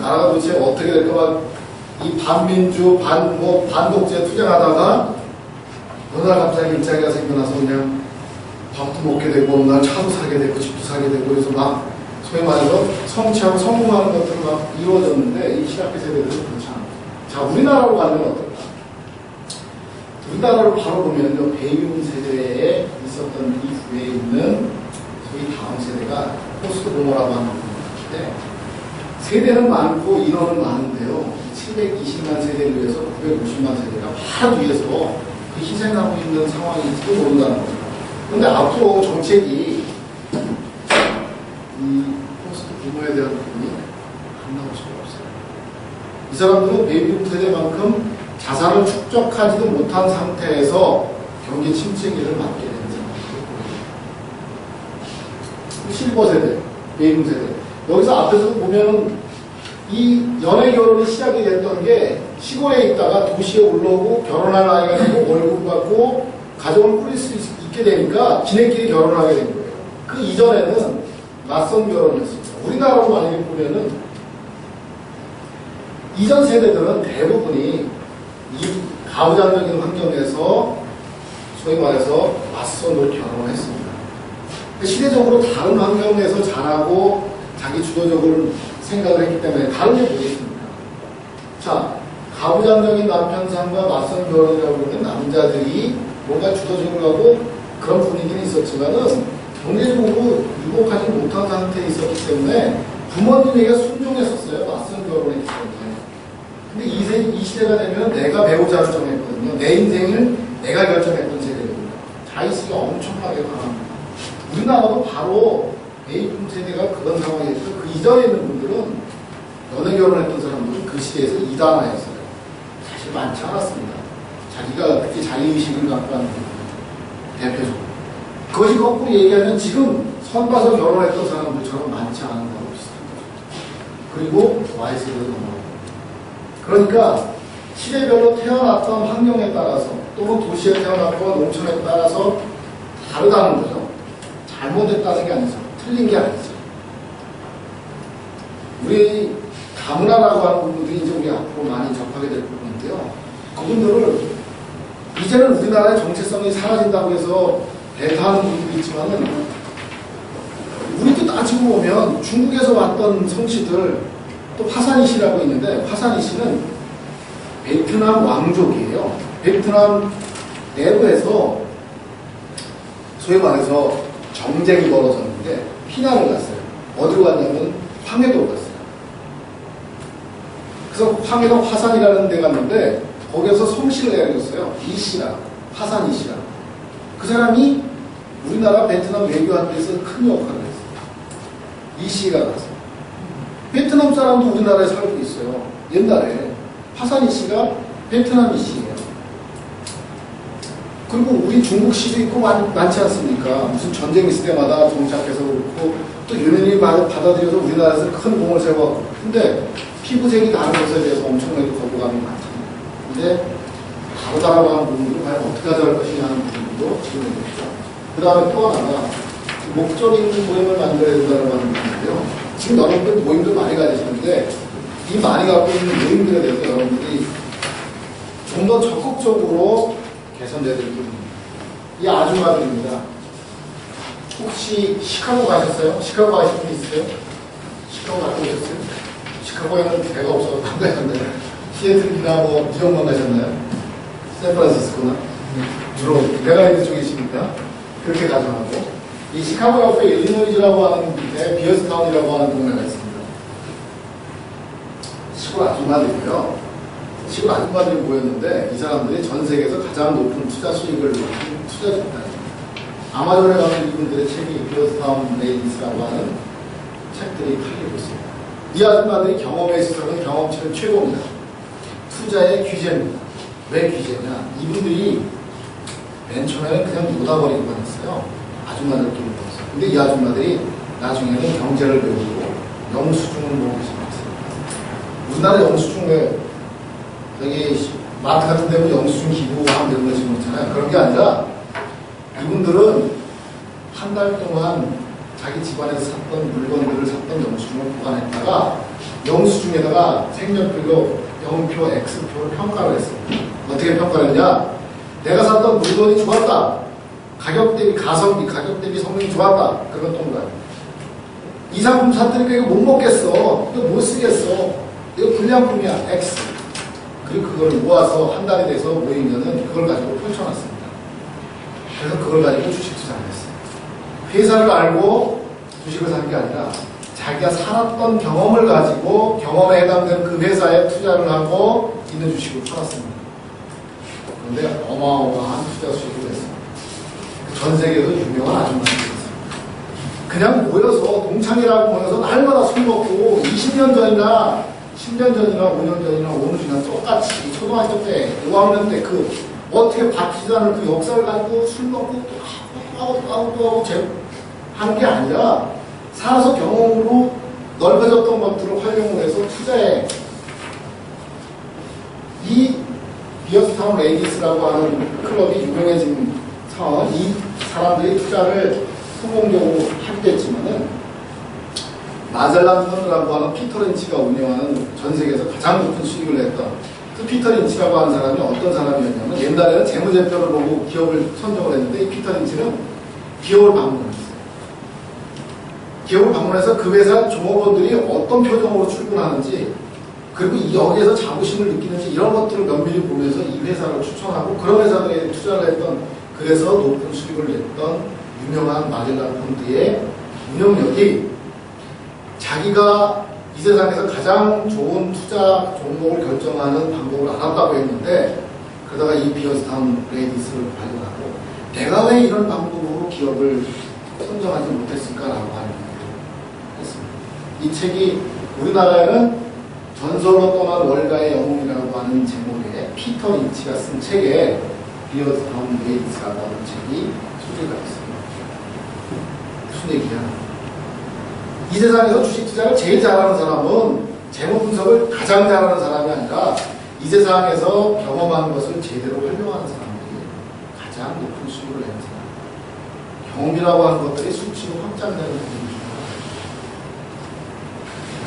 나라가 도대체 어떻게 될까, 막 이 반민주, 반독재 투쟁하다가 어느 날 갑자기 일자리가 생겨나서 그냥 밥도 먹게 되고 어느 날 차도 사게 되고 집도 사게 되고 그래서 막 소위 말해서 성취하고 성공하는 것들이 막 이루어졌는데 이 시라케 세대들은 그렇지 않아요. 자, 우리나라로 가면 어떨까? 우리나라를 바로 보면요, 베이비붐 세대에 있었던 위에 있는 소위 다음 세대가 포스트 부모라고 하는 부분인데 세대는 많고 인원은 많은데요. 720만 세대를 위해서 960만 세대가 바로 위에서 그 희생하고 있는 상황일지도 모른다는 거죠. 그런데 앞으로 정책이 이 포스트 부모에 대한 부분이 안 나올 수가 없어요. 이 사람들은 베이비붐 세대만큼 자산을 축적하지도 못한 상태에서 경기 침체기를 맞게 되는 상황이에요. 실버 세대, 베이비붐 세대. 여기서 앞에서 보면은 이 연애 결혼이 시작이 됐던 게 시골에 있다가 도시에 올라오고 결혼할 나이가 되고 월급 받고 가정을 꾸릴 수 있게 되니까 지네끼리 결혼을 하게 된 거예요. 그 이전에는 낯선 결혼이었습니다. 우리나라로 만약에 보면은 이전 세대들은 대부분이 이 가부장적인 환경에서 소위 말해서 낯선으로 결혼을 했습니다. 시대적으로 다른 환경에서 자라고 자기 주도적으로 생각을 했기 때문에 다른 게 뭐겠습니까? 자, 가부장적인 남편상과 낯선 결혼이라고 하는 남자들이 뭔가 주도적으로 하고 그런 분위기는 있었지만은 경제적으로 유복하지 못한 상태에 있었기 때문에 부모님에게 순종했었어요. 낯선 결혼했기 때문에. 근데 이 시대가 되면 내가 배우자를 정했거든요. 내 인생을 내가 결정했던 세대거든요. 자의식이 엄청나게 강합니다. 우리나라도 바로 베이비붐 세대가 그런 상황이었죠. 그 이전에 있는 분들은 연애 결혼했던 사람들은 그 시대에서 이단화였어요. 사실 많지 않았습니다. 자기가 특히 자의의식을 갖고 하는 분들 대표적으로. 그것이 거꾸로 얘기하면 지금 선 봐서 결혼했던 사람들처럼 많지 않은 거로 비슷합니다. 그리고 Y세대도 넘어가고. 그러니까 시대별로 태어났던 환경에 따라서 또는 도시에 태어났거나 농촌에 따라서 다르다는 거죠. 잘못했다는 게 아니죠. 틀린 게 아니죠. 우리 다문화라고 하는 부분들이 이제 우리 앞으로 많이 접하게 될 부분인데요. 그분들을 이제는 우리나라의 정체성이 사라진다고 해서 배타하는 분들이 있지만은 우리도 따지고 보면 중국에서 왔던 성씨들 또 화산이 씨라고 있는데 화산이 씨는 베트남 왕족이에요. 베트남 내부에서 소위 말해서 정쟁이 벌어졌는데 피난을 갔어요. 어디로 갔냐면 황해도로 갔어요. 그래서 황해도 화산이라는 데 갔는데 거기에서 성씨를 내려줬어요. 이 씨라, 화산 이 씨라. 그 사람이 우리나라 베트남 외교하는 데서 큰 역할을 했어요. 이 씨가 갔어요. 베트남 사람도 우리나라에 살고 있어요. 옛날에 화산 이 씨가 베트남 이 씨예요. 그리고 우리 중국 시도 있고 많지 않습니까? 무슨 전쟁 있을 때마다 정착해서 그렇고 또 유명히 받아들여서 우리나라에서 큰 공을 세워. 근데 피부색이 다른 것에 대해서 엄청나게 거부감이 많잖아요. 근데 다르다라고 하는 부분들을 과연 어떻게 가져갈 것이냐 하는 부분도 지금 있죠. 그 다음에 또 하나가 목적 있는 모임을 만들어야 된다고 하는 부분인데요. 지금 여러분들 모임도 많이 가지시는데 이 많이 갖고 있는 모임들에 대해서 여러분들이 좀 더 적극적으로 개선돼야 될 부분입니다. 이 아줌마들입니다. 혹시 시카고 가셨어요? 시카고 가신 분 있으세요? 시카고 갔다 오셨어요? 시카고에는 배가 없어서 안 가셨나요? 시애틀이나 뭐 미정만 가셨나요? 샌프란시스코나? 주로 배가 있는 쪽에 있으니까 그렇게 가정하고 이 시카고 옆에 일리노이즈라고 하는 밑에 비어스타운이라고 하는 동네가 있습니다. 시골 아줌마들이고요. 시골 아줌마들이 모였는데 이 사람들이 전 세계에서 가장 높은 투자 수익을 얻은 투자 집단입니다. 아마존에 가면 이분들의 책이 비어스타운 레이디스라고 하는 책들이 팔리고 있습니다. 이 아줌마들이 경험에 있어서는 경험치는 최고입니다. 투자의 귀재입니다. 왜 귀재냐? 이분들이 맨 처음에는 그냥 놀아버리기만 했어요. 아줌마들끼리 모여서. 근데 이 아줌마들이 나중에는 경제를 배우고 영수증을 모으기 시작했어요. 우리나라 영수증 왜 여기 마트 같은 데 보면 영수증 기부하면 되는 거 지금 있잖아요. 그런 게 아니라 이분들은 한 달 동안 자기 집안에서 샀던 물건들을 샀던 영수증을 보관했다가 영수증에다가 색연필로 영표, X표를 평가를 했습니다. 어떻게 평가를 했냐? 내가 샀던 물건이 좋았다. 가격 대비 가성비, 가격 대비 성능이 좋았다. 그건 동그라미. 이 상품 샀더니까 이거 못 먹겠어. 이거 못 쓰겠어. 이거 불량품이야. X. 그리고 그걸 모아서 한 달이 돼서 모이면은 그걸 가지고 펼쳐놨습니다. 그래서 그걸 가지고 주식 투자를 했어요. 회사를 알고 주식을 사는 게 아니라 자기가 살았던 경험을 가지고 경험에 해당되는 그 회사에 투자를 하고 있는 주식을 팔았습니다. 그런데 어마어마한 투자 수익을 냈습니다. 전 세계에서 유명한 아줌마들이 그냥 모여서 동창이라고 모여서 날마다 술 먹고 20년 전이나 10년 전이나 5년 전이나 5년 전이나 똑같이 초등학교 때 5학년 때 그 어떻게 바뀌지 않을 그 역사를 가지고 술 먹고 또 하고 하는 게 아니라 살아서 경험으로 넓어졌던 것들을 활용을 해서 투자해. 이 비어스타운 레이디스라고 하는 클럽이 유명해진 상황은 이 사람들이 투자를 성공적으로 하겠지만은 마젤란 펀드라고 하는 피터 린치가 운영하는 전 세계에서 가장 높은 수익을 냈던 그 피터 린치라고 하는 사람이 어떤 사람이었냐면 옛날에는 재무제표를 보고 기업을 선정을 했는데 이 피터 린치는 기업을 방문했어요. 기업을 방문해서 그 회사 종업원들이 어떤 표정으로 출근하는지 그리고 여기에서 자부심을 느끼는지 이런 것들을 면밀히 보면서 이 회사를 추천하고 그런 회사들에 투자를 했던 그래서 높은 수익을 냈던 유명한 마젤란 펀드의 운영력이 자기가 이 세상에서 가장 좋은 투자 종목을 결정하는 방법을 알았다고 했는데 그러다가 이 비어스타운 레이디스를 발견하고 내가 왜 이런 방법으로 기업을 선정하지 못했을까라고 하는 얘기를 했습니다. 이 책이 우리나라에는 전설로 떠난 월가의 영웅이라고 하는 제목의 피터 린치가 쓴 책에 비어스타운 레이디스라고 하는 책이 소개가 있습니다. 무슨 얘기야? 이 세상에서 주식 투자를 제일 잘하는 사람은 재무 분석을 가장 잘하는 사람이 아니라 이 세상에서 경험한 것을 제대로 활용하는 사람들이 가장 높은 수익을 내는 사람. 경험이라고 하는 것들이 수치로 확장되는 부분이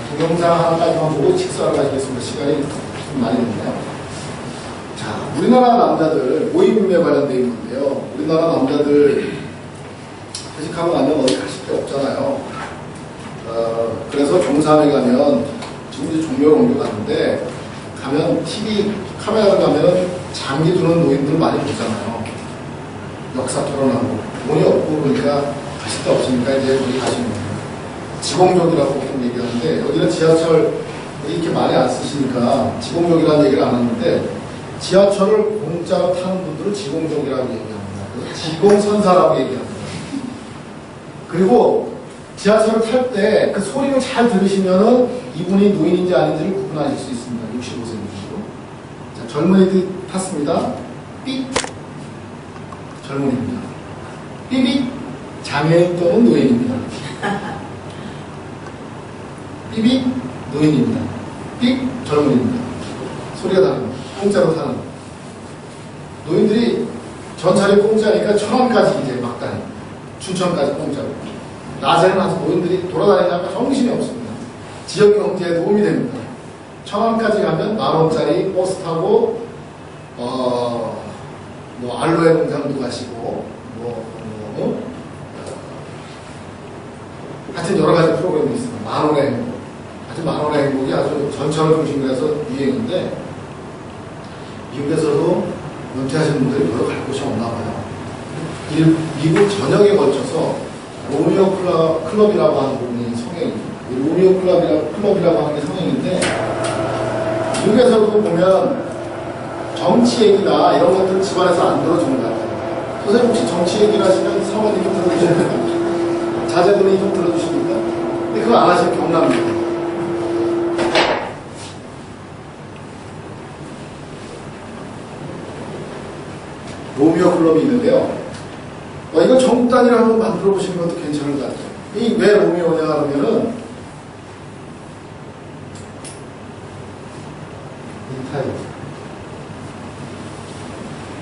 중요합니다. 동영상 하나까지만 보고 식사를 가지겠습니다. 시간이 좀 많이 됐네요. 자, 우리나라 남자들 모임에 관련되어 있는데요. 우리나라 남자들 회식하고 나면 어디 가실 데 없잖아요. 그래서 종사에 가면 지금 이제 종묘를 옮겨갔는데 가면 TV 카메라를 가면 장기 두는 노인들 많이 보잖아요. 역사 토론하고 돈이 없고 그러니까 가실 데 없으니까 이제 우리 가시는 거예요. 지공족이라고 보통 얘기하는데 여기는 지하철 이렇게 많이 안 쓰시니까 지공족이라는 얘기를 안 하는데 지하철을 공짜로 타는 분들은 지공족이라고 얘기합니다. 그래서 지공선사라고 얘기합니다. 그리고 지하철을 탈 때 그 소리를 잘 들으시면은 이분이 노인인지 아닌지를 구분하실 수 있습니다. 65세 이후로. 자, 젊은이들 탔습니다. 삑. 젊은이입니다. 삐빅. 장애인 또는 노인입니다. 삐빅. 노인입니다. 삑. 젊은이입니다. 소리가 다릅니다. 공짜로 타는. 노인들이 전차를 공짜니까 천안까지 이제 막 다니. 춘천까지 공짜로. 낮에는 아주 노인들이 돌아다니다가 정신이 없습니다. 지역 경제에 도움이 됩니다. 천안까지 가면 10,000원짜리 버스 타고 뭐 알로에 농장도 가시고 하여튼 여러 가지 프로그램이 있습니다. 10,000원의 행복. 하여튼 10,000원의 행복이 아주 전철을 중심으로 해서 유행인데 미국에서도 은퇴하신 분들이 별로 갈 곳이 없나 봐요. 미국 전역에 걸쳐서 로미오 클럽이라고 하는 부분이 성행입니다. 로미오 클럽이라고 하는 게 성행인데 미국에서도 보면 정치 얘기나 이런 것들은 집안에서 안 들어주는 것 같아요. 선생님 혹시 정치 얘기를 하시면 사모님 좀 들어주십니까? 자제분이 좀 들어주십니까? 근데 그거 안 하시면 경납니다. 로미오 클럽이 있는데요. 이거 전국 단위로 한번 만들어 보시는 것도 괜찮은 것 같아요. 이 왜 로미오냐 하면은 이 타입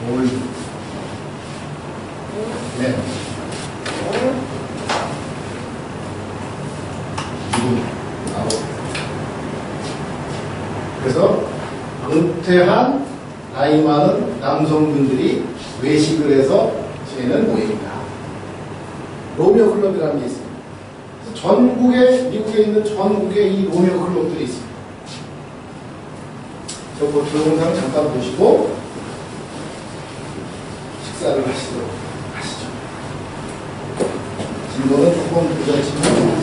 올 네. 그래서 은퇴한 나이 많은 남성분들이 외식을 해서 쟤는 모임이다. 로미오 클럽이라는 게 있습니다. 그래서 전국에, 미국에 있는 전국에 이 로미오 클럽들이 있습니다. 저 동영상 잠깐 보시고 식사를 하시도록 하시죠. 진도는 조금 부족하지만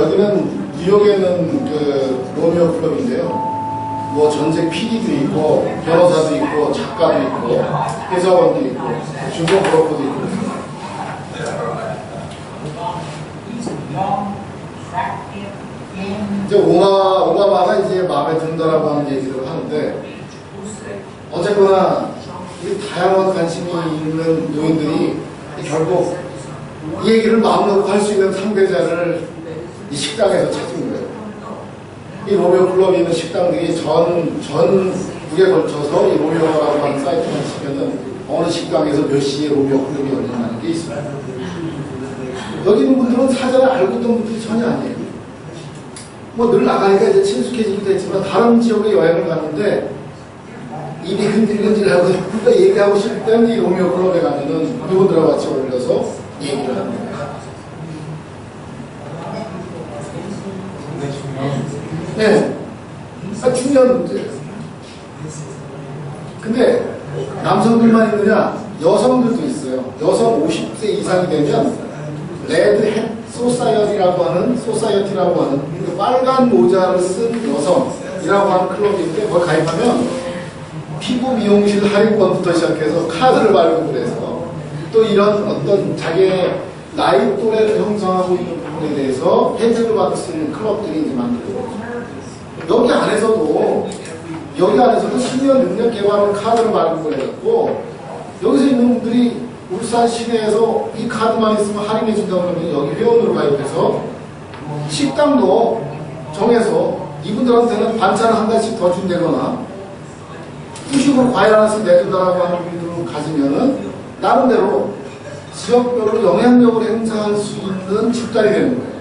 여기는 뉴욕에 있는 그 로미오 클럽인데요. 뭐 전직 PD도 있고 변호사도 있고 작가도 있고 회사원도 있고 중고 브로커도 있고. 이제 오바마가 이제 마음에 든다라고 하는 얘기를 하는데 어쨌거나 이 다양한 관심이 있는 노인들이 결국 이 얘기를 마음 놓고 할 수 있는 상대자를 이 식당에서 찾은 거예요. 이 로미오 클럽이 있는 식당들이 전국에 걸쳐서 이 로미오라고 하는 사이트만 치면은 어느 식당에서 몇 시에 로미오 클럽이 열린다는 게 있어요. 여기 있는 분들은 사전에 알고 있던 분들이 전혀 아니에요. 뭐 늘 나가니까 이제 친숙해지기도 했지만 다른 지역에 여행을 갔는데 입이 흔들흔들하고 누가 얘기하고 싶을 때는 이 로미오 클럽에 가면은 이분들하고 같이 어울려서 얘기를 합니다. 네. 중요한 문제예요. 근데 남성들만 있느냐? 여성들도 있어요. 여성 50세 이상이 되면 레드 소사이어티라고 하는 그 빨간 모자를 쓴 여성이라고 하는 클럽인데 거기 가입하면 피부 미용실 할인권부터 시작해서 카드를 발급을 해서 또 이런 어떤 자기의 나이 또래를 형성하고 있는 부분에 대해서 혜택을 받을 수 있는 클럽들이 이제 만들어요. 여기 안에서도 10년 능력 개발하는 카드를 발급을 해갖고 여기서 있는 분들이 울산 시내에서 이 카드만 있으면 할인해 준다고 그러면 여기 회원으로 가입해서 식당도 정해서 이분들한테는 반찬 한 가지씩 더 준다거나 후식으로 과일 하나씩 내준다라고 하는 분들을 가지면은 나름대로 지역별로 영향력을 행사할 수 있는 집단이 되는 거예요.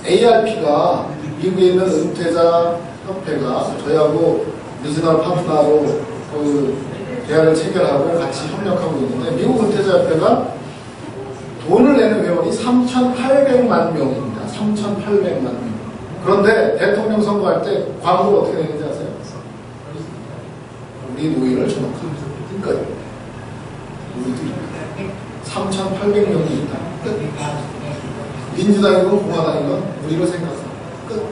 ARP가 미국에 있는 은퇴자 협회가 저희하고 리지널 파트너로 그 계약을 체결하고 같이 협력하고 있는데 미국 은퇴자 협회가 돈을 내는 회원이 3,800만 명입니다. 3,800만 명. 그런데 대통령 선거할 때 광고를 어떻게 내는지 아세요? 우리 노인을 전역합니다. 끝. 우리들이 3,800명이 있다. 끝. 민주당이건 공화당이건 우리를 생각합니다. 끝.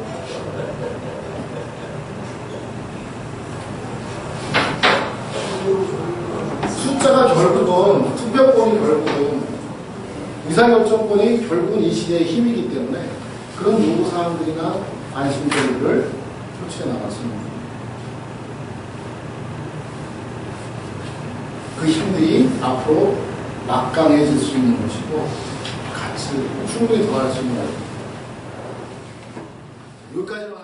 숫자가 결국은 투표권이 결국은 의사결정권이 결국은 이 시대의 힘이기 때문에 그런 요구사항들이나 관심들을 표출해 나갔습니다. 그 힘들이 앞으로 막강해질 수 있는 것이고 같이 충분히 더할 수 있는 것입니다. 여기까지만